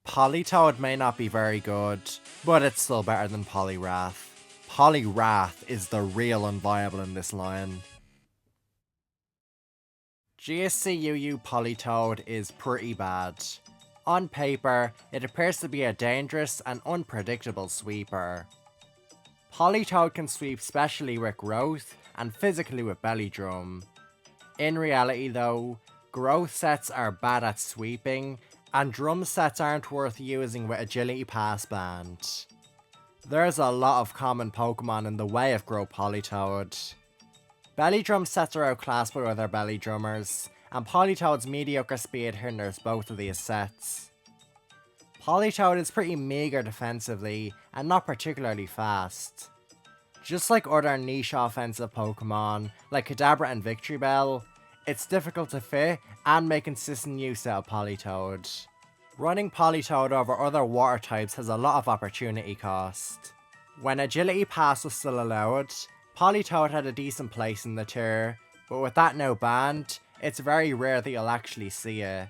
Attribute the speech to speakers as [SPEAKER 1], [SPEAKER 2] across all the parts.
[SPEAKER 1] Politoed may not be very good, but it's still better than Poliwrath. Poliwrath is the real unviable in this line. GSCUU Politoed is pretty bad. On paper, it appears to be a dangerous and unpredictable sweeper. Politoed can sweep specially with growth and physically with belly drum. In reality though, growth sets are bad at sweeping, and drum sets aren't worth using with agility pass band. There's a lot of common Pokemon in the way of Grow Politoed. Belly drum sets are outclassed by other belly drummers, and Politoed's mediocre speed hinders both of these sets. Politoed is pretty meager defensively and not particularly fast. Just like other niche offensive Pokemon like Kadabra and Victreebel, it's difficult to fit and make consistent use out of Politoed. Running Politoed over other water types has a lot of opportunity cost. When Agility Pass was still allowed, Politoed had a decent place in the tier, but with that now banned, it's very rare that you'll actually see it.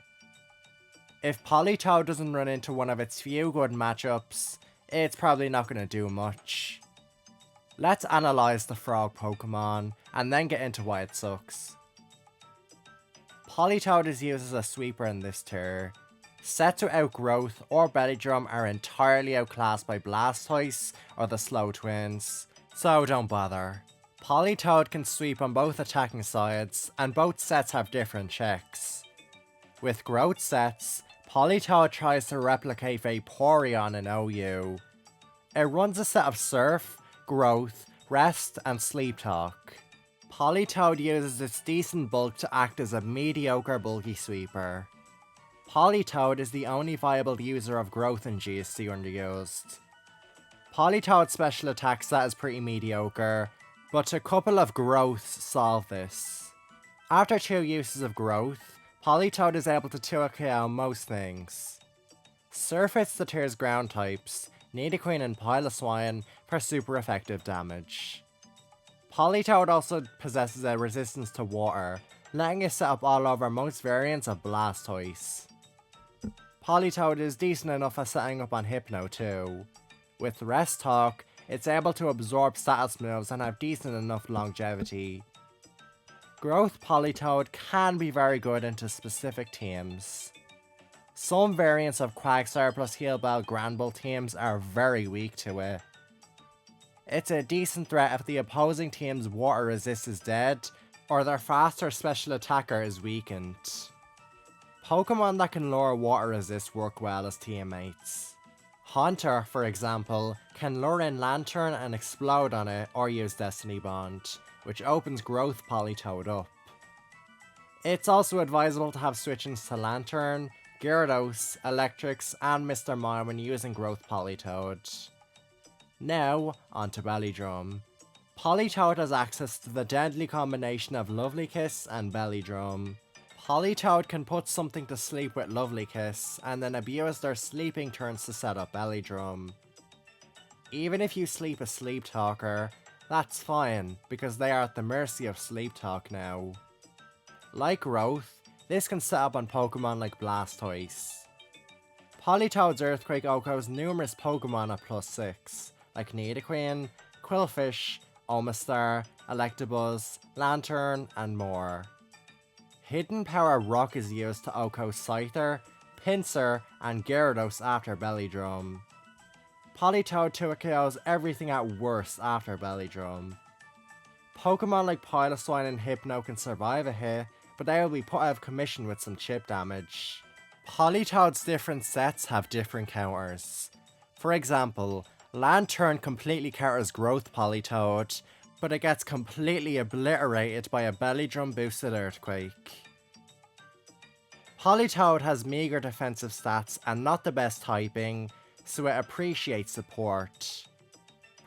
[SPEAKER 1] If Politoed doesn't run into one of its few good matchups, it's probably not going to do much. Let's analyse the frog Pokemon, and then get into why it sucks. Politoed is used as a sweeper in this tier. Sets without growth or belly drum are entirely outclassed by Blastoise or the Slow Twins, so don't bother. Politoed can sweep on both attacking sides, and both sets have different checks. With growth sets, Politoed tries to replicate Vaporeon in OU. It runs a set of Surf, Growth, Rest, and Sleep Talk. Politoed uses its decent bulk to act as a mediocre bulky sweeper. Politoed is the only viable user of growth in GSC underused. Politoed's special attack stat is pretty mediocre, but a couple of growths solve this. After 2 uses of growth, Politoed is able to 2-KO most things. Surf hits the tier's ground types, Nidoqueen and Piloswine for super effective damage. Politoed also possesses a resistance to water, letting it set up all over most variants of Blastoise. Politoed is decent enough at setting up on Hypno too. With Rest Talk, it's able to absorb status moves and have decent enough longevity. Growth Politoed can be very good into specific teams. Some variants of Quagsire plus Heal Bell Granbull teams are very weak to it. It's a decent threat if the opposing team's water resist is dead, or their faster special attacker is weakened. Pokemon that can lower water resist work well as teammates. Haunter, for example, can lure in Lantern and explode on it or use Destiny Bond, which opens Growth Politoed up. It's also advisable to have switch-ins to Lantern, Gyarados, Electrics, and Mr. Mime when using Growth Politoed. Now, onto Belly Drum. Politoed has access to the deadly combination of Lovely Kiss and Belly Drum. Politoed can put something to sleep with Lovely Kiss, and then abuse their sleeping turns to set up Belly Drum. Even if you sleep a Sleep Talker, that's fine, because they are at the mercy of Sleep Talk now. Like Growth, this can set up on Pokemon like Blastoise. Politoed's Earthquake OHKOs numerous Pokemon at +6, like Nidoqueen, Quillfish, Omastar, Electabuzz, Lantern, and more. Hidden Power Rock is used to OHKO Scyther, Pinsir, and Gyarados after Belly Drum. Politoed 2-KOs everything at worst after Belly Drum. Pokemon like Piloswine and Hypno can survive a hit, but they will be put out of commission with some chip damage. Politoed's different sets have different counters. For example, Lantern completely counters Growth Politoed, but it gets completely obliterated by a Belly Drum boosted Earthquake. Politoed has meager defensive stats and not the best typing, so it appreciates support.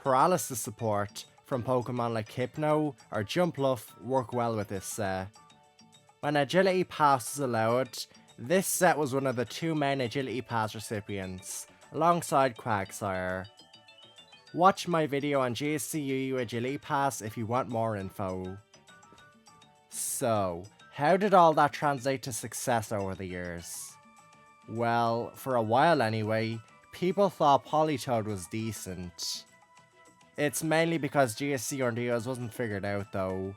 [SPEAKER 1] Paralysis support from Pokemon like Hypno or Jumpluff work well with this set. When Agility Pass was allowed, this set was one of the 2 main Agility Pass recipients, alongside Quagsire. Watch my video on GSCUU Agility Pass if you want more info. So, how did all that translate to success over the years? Well, for a while anyway, people thought Politoed was decent. It's mainly because GSC Undeals wasn't figured out though.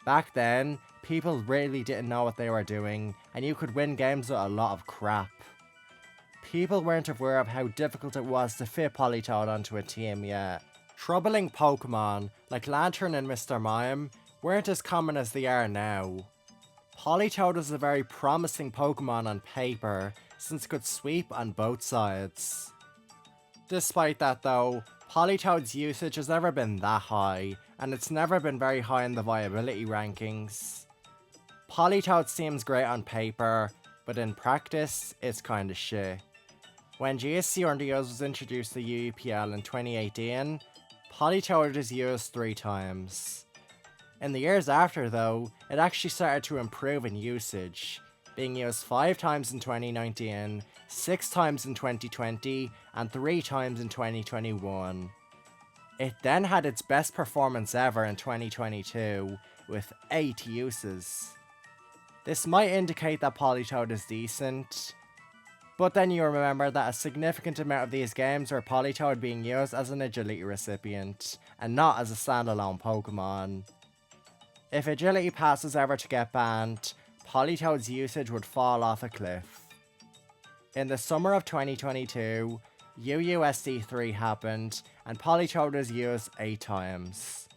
[SPEAKER 1] Back then, people really didn't know what they were doing, and you could win games with a lot of crap. People weren't aware of how difficult it was to fit Politoed onto a team yet. Troubling Pokemon, like Lantern and Mr. Mime, weren't as common as they are now. Politoed was a very promising Pokemon on paper, since it could sweep on both sides. Despite that though, Politoed's usage has never been that high, and it's never been very high in the viability rankings. Politoed seems great on paper, but in practice, it's kinda shit. When GSC Undeals was introduced to UEPL in 2018, Politoed was used 3 times. In the years after though, it actually started to improve in usage, being used 5 times in 2019, 6 times in 2020, and 3 times in 2021. It then had its best performance ever in 2022, with 8 uses. This might indicate that Politoed is decent, but then you remember that a significant amount of these games are Politoed being used as an agility recipient, and not as a standalone Pokemon. If agility pass was ever to get banned, Politoed's usage would fall off a cliff. In the summer of 2022, UUSD3 happened, and Politoed was used 8 times.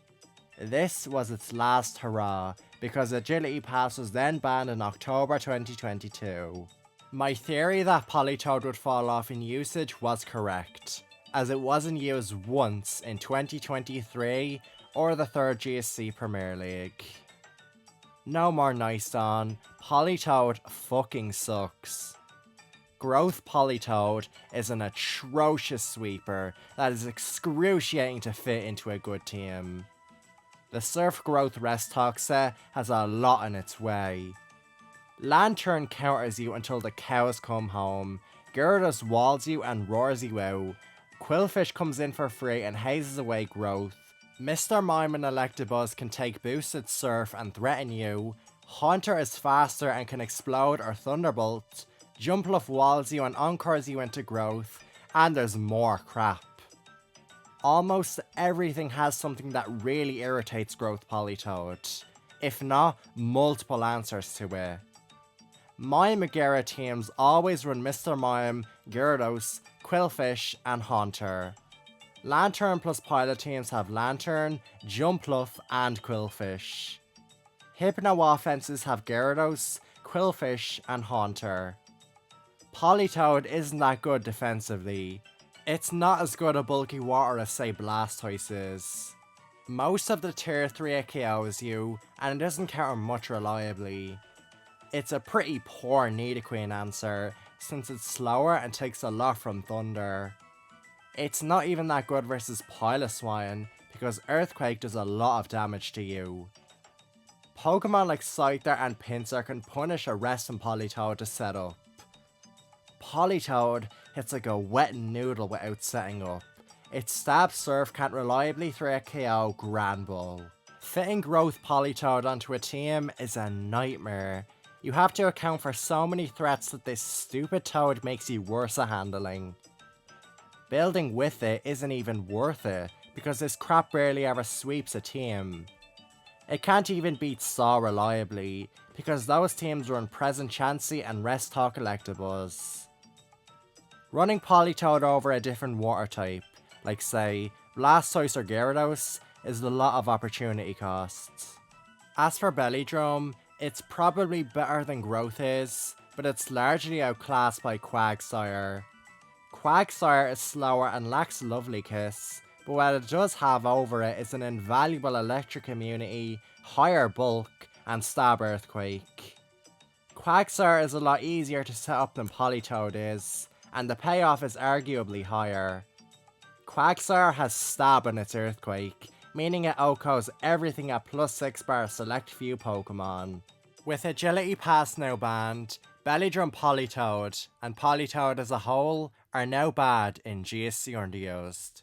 [SPEAKER 1] This was its last hurrah, because Agility Pass was then banned in October 2022. My theory that Politoed would fall off in usage was correct, as it wasn't used once in 2023 or the 3rd GSC Premier League. No more nice on, Politoed fucking sucks. Growth Politoed is an atrocious sweeper that is excruciating to fit into a good team. The Surf Growth Restoxa has a lot in its way. Lantern counters you until the cows come home, Gyarados walls you and roars you out, Quillfish comes in for free and hazes away Growth, Mr. Mime and Electabuzz can take boosted Surf and threaten you, Haunter is faster and can explode or Thunderbolt, Jumpluff walls you and encores you into Growth, and there's more crap. Almost everything has something that really irritates Growth Politoed, if not multiple answers to it. My Gyara teams always run Mr. Mime, Gyarados, Quillfish, and Haunter. Lantern plus Pilot teams have Lantern, Jumpluff, and Quillfish. Hypno offenses have Gyarados, Quillfish, and Haunter. Politoed isn't that good defensively. It's not as good a bulky water as say Blastoise is. Most of the tier 3 KOs you, and it doesn't counter much reliably. It's a pretty poor Nidoqueen answer, since it's slower and takes a lot from Thunder. It's not even that good versus Piloswine, because Earthquake does a lot of damage to you. Pokemon like Scyther and Pinsir can punish a resting Politoed to set up. Politoed hits like a wet noodle without setting up. Its stab Surf can't reliably throw a KO Granbull. Fitting Growth Politoed onto a team is a nightmare. You have to account for so many threats that this stupid Toad makes you worse at handling. Building with it isn't even worth it, because this crap barely ever sweeps a team. It can't even beat Saw reliably, because those teams run Present Chansey and Rest Talk Electabuzz. Running Politoed over a different water type, like say Blastoise or Gyarados, is a lot of opportunity costs. As for Belly Drum, it's probably better than Growth is, but it's largely outclassed by Quagsire. Quagsire is slower and lacks Lovely Kiss, but what it does have over it is an invaluable electric immunity, higher bulk, and stab Earthquake. Quagsire is a lot easier to set up than Politoed is, and the payoff is arguably higher. Quagsire has stab in its Earthquake, meaning it OHKOs everything at +6 bar select few Pokemon. With Agility Pass now banned, Bellydrum Politoed, and Politoed as a whole, are now bad in GSC Undeused.